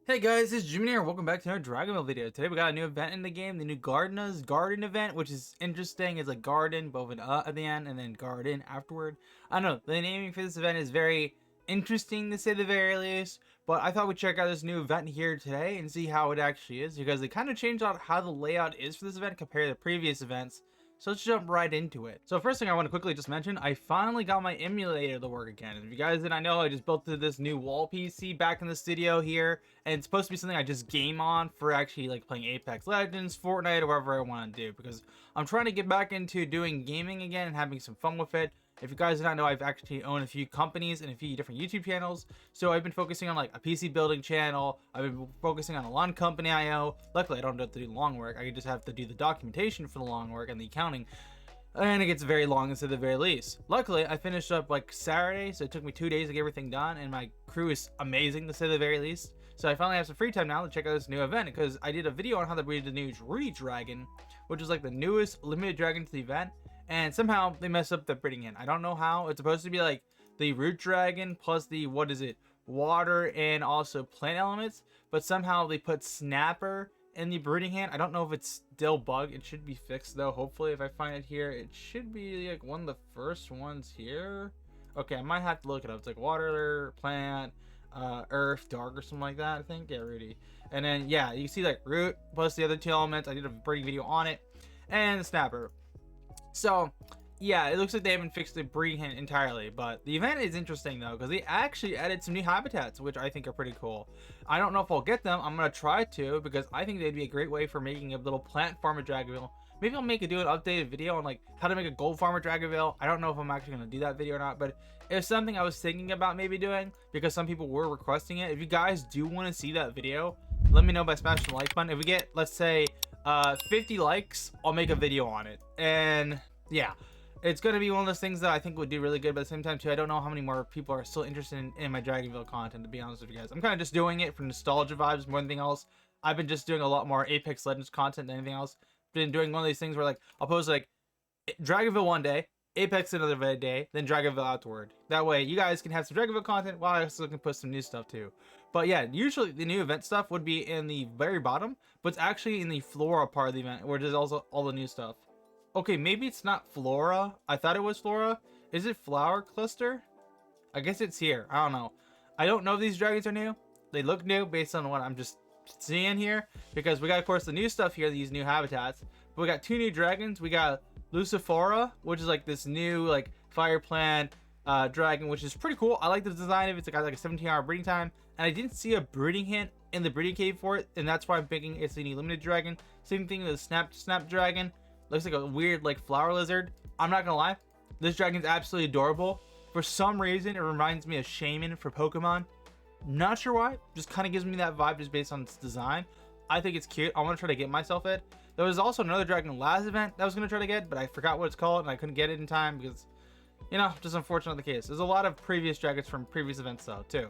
Hey guys, it's GMAN here. Welcome back to another Dragonvale video. Today we got a new event in the game, the new Gardena's Garden event, which is interesting. It's like garden, but with an at the end, and then garden afterward. I don't know, the naming for this event is very interesting to say the very least, but I thought we'd check out this new event here today and see how it actually is, because they kind of changed out how the layout is for this event compared to previous events. So let's jump right into it. So first thing I want to quickly just mention, I finally got my emulator to work again. If you guys didn't know, I just built this new wall PC back in the studio here, and it's supposed to be something I just game on for actually like playing Apex Legends, Fortnite, or whatever I want to do, because I'm trying to get back into doing gaming again and having some fun with it. If you guys did not know, I've actually owned a few companies and a few different YouTube channels. So I've been focusing on like a PC building channel. I've been focusing on a lawn company I own. Luckily, I don't have to do long work. I just have to do the documentation for the long work and the accounting. And it gets very long to the very least. Luckily, I finished up like Saturday, so it took me 2 days to get everything done. And my crew is amazing to say the very least. So I finally have some free time now to check out this new event, because I did a video on how to breed the new Rudy Dragon, which is like the newest limited dragon to the event. And somehow they messed up the breeding hen. I don't know how. It's supposed to be like the root dragon plus the, what is it, water and also plant elements. But somehow they put snapper in the breeding hen. I don't know if it's still bugged. It should be fixed though. Hopefully if I find it here, it should be like one of the first ones here. Okay, I might have to look it up. It's like water, plant, earth, dark or something like that. I think, yeah, Rudy. And then yeah, you see like root plus the other two elements. I did a breeding video on it. And the snapper. So, yeah, it looks like they haven't fixed the breeding hen entirely, but the event is interesting though, because they actually added some new habitats, which I think are pretty cool. I don't know if I'll get them. I'm gonna try to, because I think they'd be a great way for making a little plant farm at Dragonvale. Maybe I'll do an updated video on like how to make a gold farm at Dragonvale. I don't know if I'm actually gonna do that video or not, but it's something I was thinking about maybe doing, because some people were requesting it. If you guys do want to see that video, let me know by smashing the like button. If we get, let's say, 50 likes, I'll make a video on it. And yeah, it's gonna be one of those things that I think would do really good, but at the same time too, I don't know how many more people are still interested in my Dragonvale content, to be honest with you guys. I'm kind of just doing it for nostalgia vibes more than anything else. I've been just doing a lot more Apex Legends content than anything else. Been doing one of these things where like I'll post like Dragonvale one day, Apex another day, then Dragonvale afterward. That way you guys can have some Dragonvale content while I also can put some new stuff too. But yeah, usually the new event stuff would be in the very bottom, but it's actually in the flora part of the event, where there's also all the new stuff. Okay, maybe it's not flora. I thought it was flora. Is it flower cluster? I guess it's here. I don't know. I don't know if these dragons are new. They look new based on what I'm just seeing here, because we got, of course, the new stuff here, these new habitats. But we got two new dragons. We got Lucifora, which is like this new like fire plant dragon, which is pretty cool. I like the design of it. It's got like a 17-hour breeding time, and I didn't see a breeding hint in the breeding cave for it, and that's why I'm thinking it's the new limited dragon. Same thing with the snap dragon. Looks like a weird like flower lizard. I'm not gonna lie, this dragon's absolutely adorable. For some reason, it reminds me of Shaman for Pokemon. Not sure why, just kind of gives me that vibe just based on its design. I think it's cute. I want to try to get myself it. There was also another dragon last event that I was gonna try to get, but I forgot what it's called and I couldn't get it in time, because, you know, just unfortunately the case. There's a lot of previous dragons from previous events though too.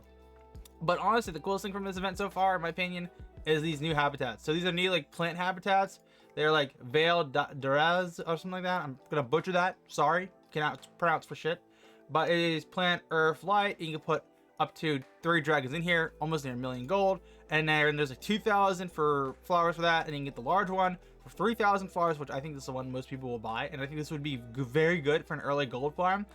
But honestly, the coolest thing from this event so far, in my opinion, is these new habitats. So these are new like plant habitats. They're like Veil Duraz or something like that. I'm gonna butcher that. Sorry, cannot pronounce for shit. But it is plant, earth, light. And you can put up to 3 dragons in here, almost near 1 million gold. And then there's like 2,000 for flowers for that, and you can get the large one for 3,000 flowers, which I think this is the one most people will buy. And I think this would be very good for an early gold farm,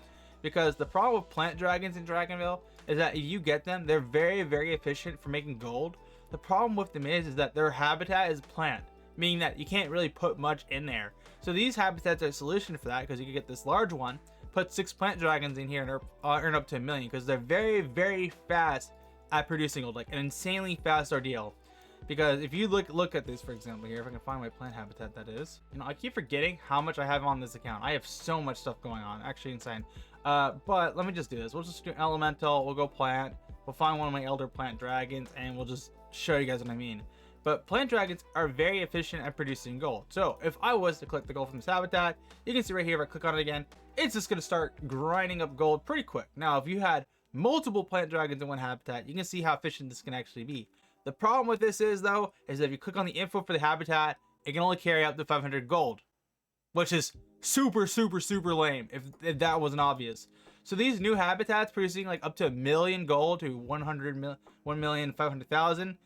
because the problem with plant dragons in Dragonvale is that if you get them, they're very efficient for making gold. The problem with them is that their habitat is plant, meaning that you can't really put much in there. So these habitats are a solution for that, because you can get this large one, put 6 plant dragons in here, and earn up to 1 million, because they're very fast at producing gold, like an insanely fast ordeal. Because if you look at this, for example, here, if I can find my plant habitat, that is, you know, I keep forgetting how much I have on this account. I have so much stuff going on, actually insane. But let me just do this. We'll just do elemental, we'll go plant, we'll find one of my elder plant dragons, and we'll just show you guys what I mean. But plant dragons are very efficient at producing gold. So if I was to collect the gold from this habitat, you can see right here, if I click on it again, it's just going to start grinding up gold pretty quick. Now, if you had multiple plant dragons in one habitat, you can see how efficient this can actually be. The problem with this is, though, is that if you click on the info for the habitat, it can only carry up to 500 gold, which is super lame if that wasn't obvious. So these new habitats producing like up to 1 million gold to 100,500,000.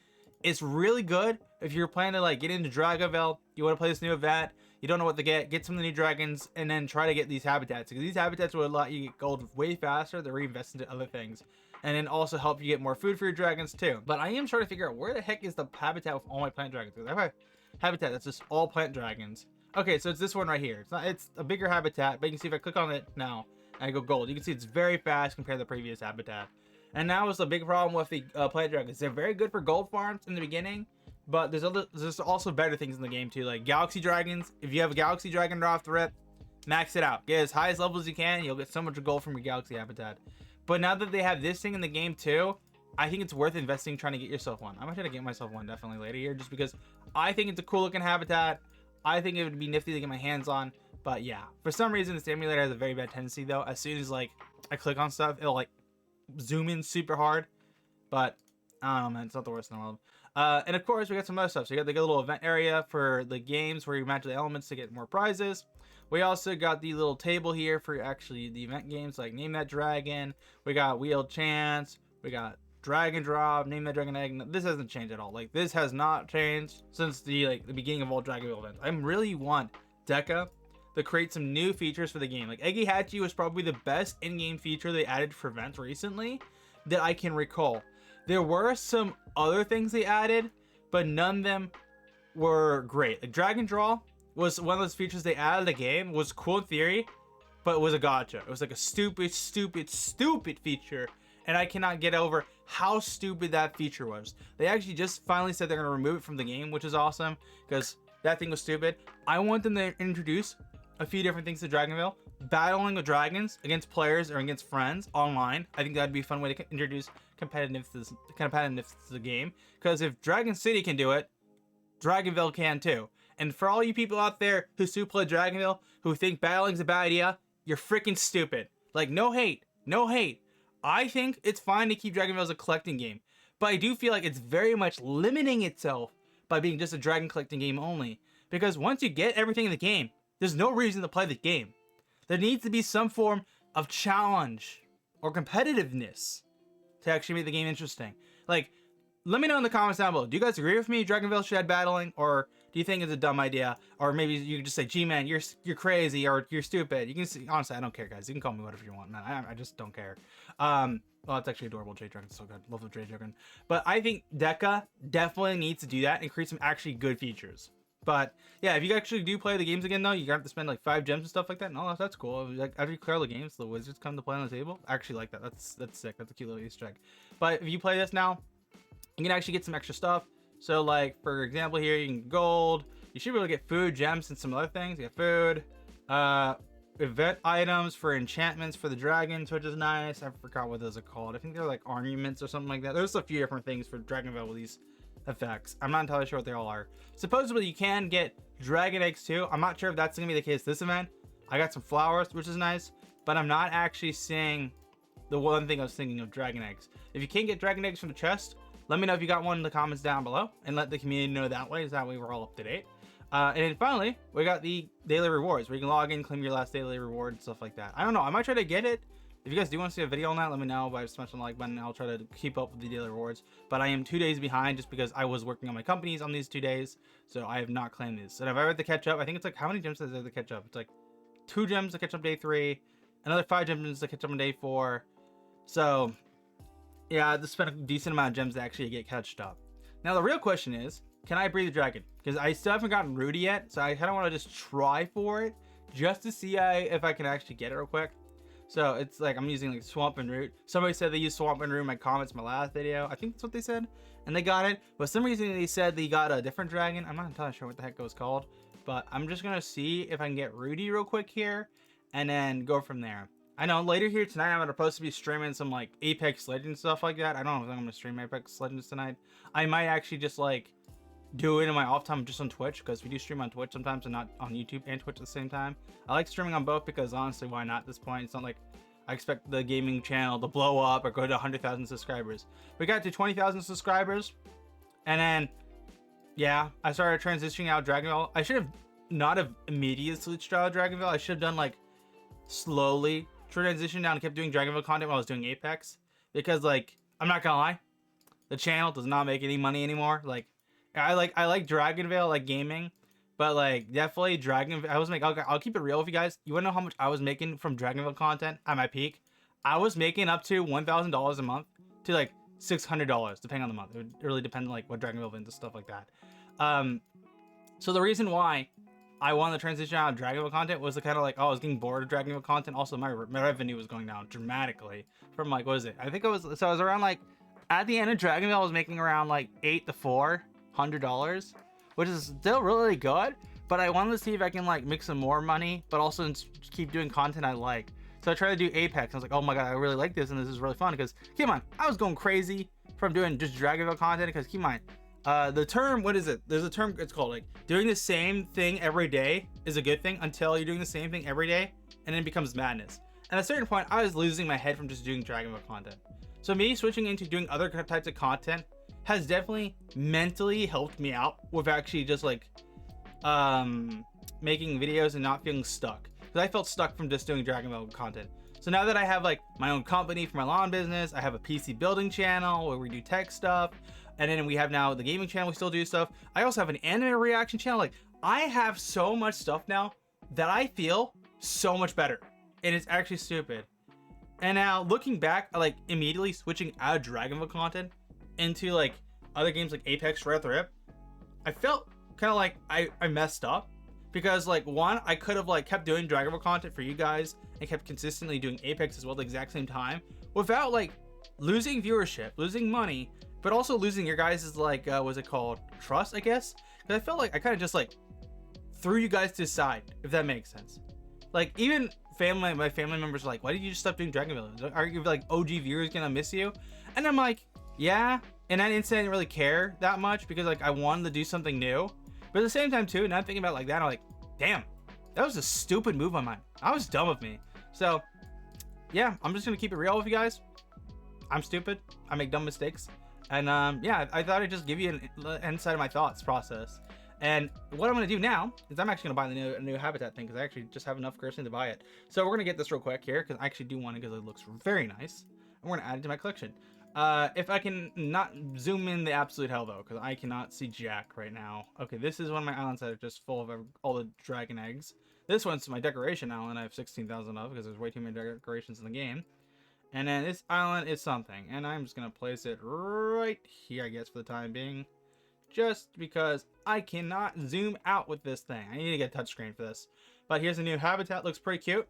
It's really good if you're planning to like get into Dragonvale, you want to play this new event, you don't know what to get some of the new dragons, and then try to get these habitats, because these habitats will let you get gold way faster. They're reinvested into other things, and then also help you get more food for your dragons too. But I am trying to figure out where the heck is the habitat with all my plant dragons. I have a habitat that's just all plant dragons. Okay, so it's this one right here. It's a bigger habitat, but you can see if I click on it now and I go gold, you can see it's very fast compared to the previous habitat. And now is the big problem with the plant dragons. They're very good for gold farms in the beginning, but there's also better things in the game too, like galaxy dragons. If you have a galaxy dragon right off the rip, max it out, get as high as level as you can, you'll get so much gold from your galaxy habitat. But now that they have this thing in the game too, I think it's worth investing trying to get yourself one. I'm gonna try to get myself one definitely later here, just because I think it's a cool looking habitat. I think it would be nifty to get my hands on. But yeah, for some reason the emulator has a very bad tendency though. As soon as like I click on stuff, it'll like zoom in super hard. But I don't know, man, it's not the worst in the world. And of course we got some other stuff. So you got the little event area for the games where you match the elements to get more prizes. We also got the little table here for actually the event games, like Name That Dragon. We got Wheel Chance. We got Drag and Drop, Name That Dragon Egg. This hasn't changed at all. Like, this has not changed since the beginning of all Dragonvale events. I really want Deca to create some new features for the game. Like, Eggy Hatchy was probably the best in-game feature they added for events recently that I can recall. There were some other things they added, but none of them were great. Like, Drag and Draw was one of those features they added in the game. Was cool in theory, but it was a gotcha. It was like a stupid feature, and I cannot get over how stupid that feature was. They actually just finally said they're going to remove it from the game, which is awesome, because that thing was stupid. I want them to introduce a few different things to Dragonvale. Battling with dragons against players or against friends online. I think that'd be a fun way to introduce competitiveness to the game, because if Dragon City can do it, Dragonvale can too. And for all you people out there who still play Dragonvale, who think battling's a bad idea, you're freaking stupid. Like, no hate. I think it's fine to keep Dragonvale as a collecting game, but I do feel like it's very much limiting itself by being just a dragon collecting game only. Because once you get everything in the game, there's no reason to play the game. There needs to be some form of challenge or competitiveness to actually make the game interesting. Like, let me know in the comments down below. Do you guys agree with me? Dragonvale should add battling, or do you think it's a dumb idea? Or maybe you can just say, "GMAN, you're crazy," or "You're stupid." You can see, honestly, I don't care, guys. You can call me whatever you want, man. I just don't care. Well, it's actually adorable. Jade Dragon's so good. Love the Jade Dragon. But I think Deca definitely needs to do that and create some actually good features. But yeah, if you actually do play the games again, though, you have to spend like 5 gems and stuff like that. No, that's cool. Like, after you clear all the games, the wizards come to play on the table. I actually like that. That's sick. That's a cute little Easter egg. But if you play this now, you can actually get some extra stuff. So like, for example, here you can get gold. You should be able to get food, gems, and some other things. You get food, event items for enchantments for the dragons, which is nice. I forgot what those are called. I think they're like ornaments or something like that. There's a few different things for Dragonvale with these effects. I'm not entirely sure what they all are. Supposedly you can get dragon eggs too. I'm not sure if that's gonna be the case this event. I got some flowers, which is nice, but I'm not actually seeing the one thing I was thinking of, dragon eggs. If you can't get dragon eggs from the chest, let me know if you got one in the comments down below, and let the community know that way. That way we're all up to date. And then finally, we got the daily rewards, where you can log in, claim your last daily reward, and stuff like that. I don't know. I might try to get it. If you guys do want to see a video on that, let me know by smashing the like button. I'll try to keep up with the daily rewards. But I am 2 days behind just because I was working on my companies on these 2 days. So I have not claimed these. And if I were to catch up, I think it's like, how many gems does it have to catch up? It's like 2 gems to catch up day 3. Another 5 gems to catch up on day 4. So yeah, I have to spend a decent amount of gems to actually get catched up. Now the real question is, can I breed the dragon? Because I still haven't gotten Rudy yet. So I kind of want to just try for it, just to see if I can actually get it real quick. So it's like I'm using like Swamp and Root. Somebody said they used Swamp and Root in my comments in my last video. I think that's what they said. And they got it. But for some reason they said they got a different dragon. I'm not entirely sure what the heck it was called. But I'm just going to see if I can get Rudy real quick here. And then go from there. I know later here tonight I'm supposed to be streaming some like Apex Legends stuff like that. I don't know if I'm going to stream Apex Legends tonight. I might actually just like do it in my off time just on Twitch, because we do stream on Twitch sometimes and not on YouTube and Twitch at the same time. I like streaming on both because honestly, why not at this point? It's not like I expect the gaming channel to blow up or go to 100,000 subscribers. We got to 20,000 subscribers, and then yeah, I started transitioning out of Dragonvale. I should have not have immediately switched out of Dragonvale. I should have done like slowly transition down and kept doing Dragonvale content while I was doing Apex, because like I'm not gonna lie, the channel does not make any money anymore. Like I like Dragonvale like gaming, but like definitely Dragon. I was making. I'll keep it real with you guys. You wanna know how much I was making from Dragonvale content at my peak? I was making up to $1,000 a month to like $600 depending on the month. It would really depend on like what Dragonvale events and stuff like that. So the reason why I wanted to transition out of Dragonvale content was the kind of like, oh, I was getting bored of Dragonvale content. Also, my revenue was going down dramatically from like, what is it? I think it was, so I was around like, at the end of Dragonvale, I was making around like $800 to $400, which is still really good. But I wanted to see if I can like make some more money, but also keep doing content I like. So I tried to do Apex. I was like, oh my god, I really like this, and this is really fun. Because keep in mind, I was going crazy from doing just Dragonvale content. Because keep in mind, the term, what is it? There's a term, it's called like doing the same thing every day is a good thing until you're doing the same thing every day, and then it becomes madness. And at a certain point, I was losing my head from just doing Dragonvale content. So me switching into doing other types of content has definitely mentally helped me out with actually just like making videos and not feeling stuck. Because I felt stuck from just doing Dragonvale content. So now that I have like my own company for my lawn business, I have a PC building channel where we do tech stuff, and then we have now the gaming channel, we still do stuff. I also have an anime reaction channel. Like I have so much stuff now that I feel so much better, and it's actually stupid. And now looking back, like immediately switching out of Dragonvale content into like other games like Apex right off the rip, I felt kind of like I messed up. Because like one, I could have like kept doing Dragonvale content for you guys and kept consistently doing Apex as well at the exact same time without like losing viewership, losing money, but also losing your guys' like what's it called, trust, I guess. Because I felt like I kind of just like threw you guys to the side, if that makes sense. Like even my family members are like, why did you just stop doing Dragonvale? Are you like OG viewers gonna miss you? And I'm like, yeah. And I didn't really care that much because like I wanted to do something new. But at the same time too, now I'm thinking about it like that, I'm like, damn, that was a stupid move on mine. I was dumb of me. So yeah, I'm just gonna keep it real with you guys. I'm stupid. I make dumb mistakes. And yeah, I thought I'd just give you an insight of my thoughts process. And what I'm gonna do now is I'm actually gonna buy the new habitat thing because I actually just have enough currency to buy it. So we're gonna get this real quick here because I actually do want it because it looks very nice. And we're gonna add it to my collection. If I can not zoom in the absolute hell though, because I cannot see jack right now. Okay, this is one of my islands that are just full of all the dragon eggs. This one's my decoration island. I have 16,000 of because there's way too many decorations in the game. And then this island is something, and I'm just gonna place it right here, I guess, for the time being, just because I cannot zoom out with this thing. I need to get a touchscreen for this. But here's a new habitat. Looks pretty cute.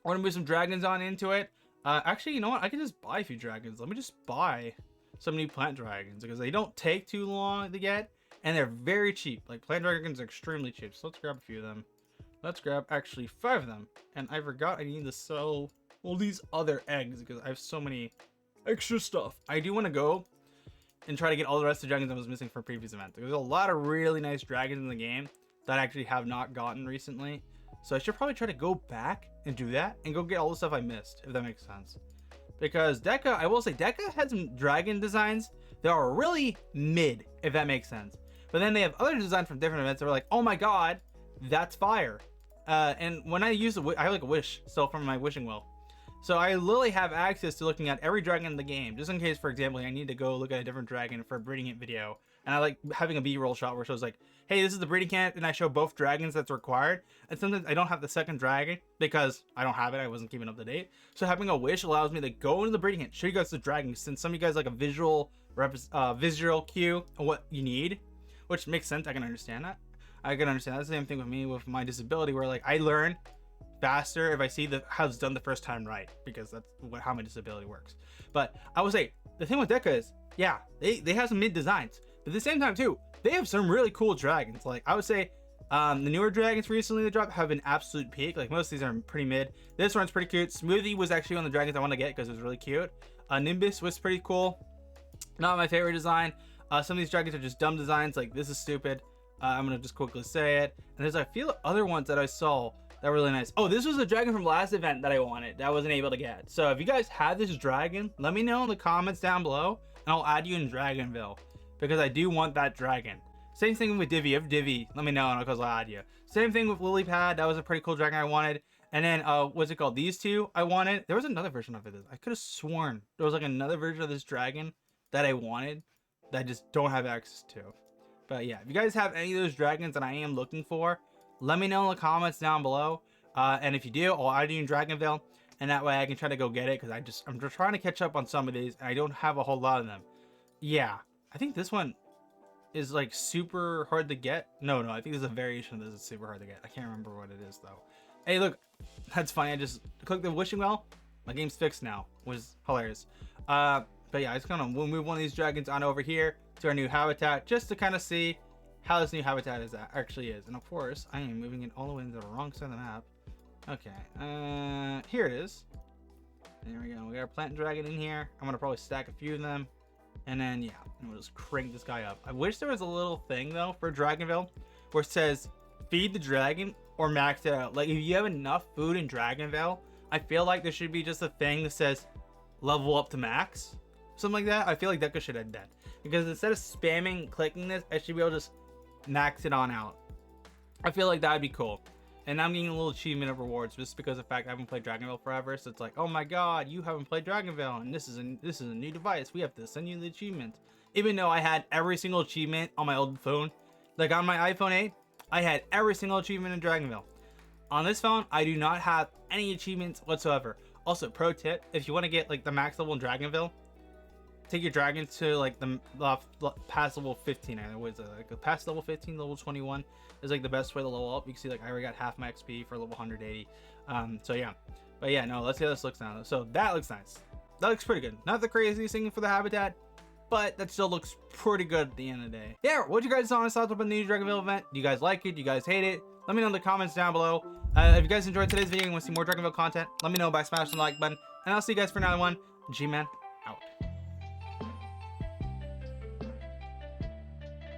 We're gonna move some dragons on into it. Actually, you know what? I can just buy a few dragons. Let me just buy some new plant dragons because they don't take too long to get and they're very cheap. Like plant dragons are extremely cheap. So let's grab a few of them. Let's grab actually 5 of them. And I forgot I need to sell all these other eggs because I have so many extra stuff. I do want to go and try to get all the rest of the dragons I was missing from previous events. There's a lot of really nice dragons in the game that I actually have not gotten recently. So I should probably try to go back and do that and go get all the stuff I missed, if that makes sense. Because Deca, I will say, Deca had some dragon designs that are really mid, if that makes sense. But then they have other designs from different events that are like, oh my god, that's fire. And when I use I have like a wish still from my wishing well. So I literally have access to looking at every dragon in the game, just in case, for example, I need to go look at a different dragon for a breeding it video. And I like having a B-roll shot where it shows like, hey, this is the breeding camp, and I show both dragons that's required. And sometimes I don't have the second dragon because I don't have it. I wasn't keeping up to date. So having a wish allows me to go into the breeding camp, show you guys the dragons, since some of you guys like a visual cue of what you need, which makes sense. I can understand that. I can understand that. The same thing with me with my disability, where like I learn faster if I see how it's done the first time right, because that's how my disability works. But I would say the thing with Deca is, yeah, they have some mid designs, but at the same time too, they have some really cool dragons. Like I would say the newer dragons recently that dropped have an absolute peak. Like most of these are pretty mid. This one's pretty cute. Smoothie was actually one of the dragons I want to get because it was really cute. Nimbus was pretty cool. Not my favorite design. Some of these dragons are just dumb designs. Like this is stupid. I'm gonna just quickly say it. And there's a few other ones that I saw that were really nice. Oh, this was a dragon from last event that I wanted that I wasn't able to get. So if you guys have this dragon, let me know in the comments down below and I'll add you in Dragonvale because I do want that dragon. Same thing with Divvy. If Divvy, let me know and I'll add you. Same thing with Lilypad. That was a pretty cool dragon I wanted. And then what's it called? These two I wanted. There was another version of it. I could have sworn there was like another version of this dragon that I wanted that I just don't have access to. But yeah, if you guys have any of those dragons that I am looking for, let me know in the comments down below. And if you do, I'll add you in Dragonvale, and that way I can try to go get it, because I'm just trying to catch up on some of these, and I don't have a whole lot of them. Yeah, I think this one is like super hard to get. No, I think there's a variation of this that's super hard to get. I can't remember what it is though. Hey, look, that's funny. I just clicked the wishing well. My game's fixed now, which is hilarious. But yeah, I just we'll move one of these dragons on over here to our new habitat, just to kind of see how this new habitat actually is. And of course, I am moving it all the way into the wrong side of the map. Okay, here it is. There we go. We got our plant dragon in here. I'm gonna probably stack a few of them, and then yeah, and we'll just crank this guy up. I wish there was a little thing though for Dragonvale where it says feed the dragon or max it out. Like if you have enough food in Dragonvale, I feel like there should be just a thing that says level up to max, something like that. I feel like that should have that, because instead of spamming clicking this, I should be able to just max it on out. I feel like that would be cool. And I'm getting a little achievement of rewards just because of the fact I haven't played Dragonvale forever. So it's like, oh my god, you haven't played Dragonvale, and this is a new device. We have to send you the achievement. Even though I had every single achievement on my old phone, like on my iPhone 8, I had every single achievement in Dragonvale. On this phone, I do not have any achievements whatsoever. Also, pro tip: if you want to get like the max level in Dragonvale, take your dragons to like the past level 15. I know what is it, like past level 15, level 21 is like the best way to level up. You can see like I already got half my XP for level 180. So yeah, but yeah, no, let's see how this looks now. So that looks nice. That looks pretty good. Not the craziest thing for the habitat, but that still looks pretty good at the end of the day. Yeah, what you guys honest thoughts about the new Dragonvale event? Do you guys like it? Do you guys hate it? Let me know in the comments down below. If you guys enjoyed today's video and want to see more Dragonvale content, let me know by smashing the like button. And I'll see you guys for another one. GMAN out.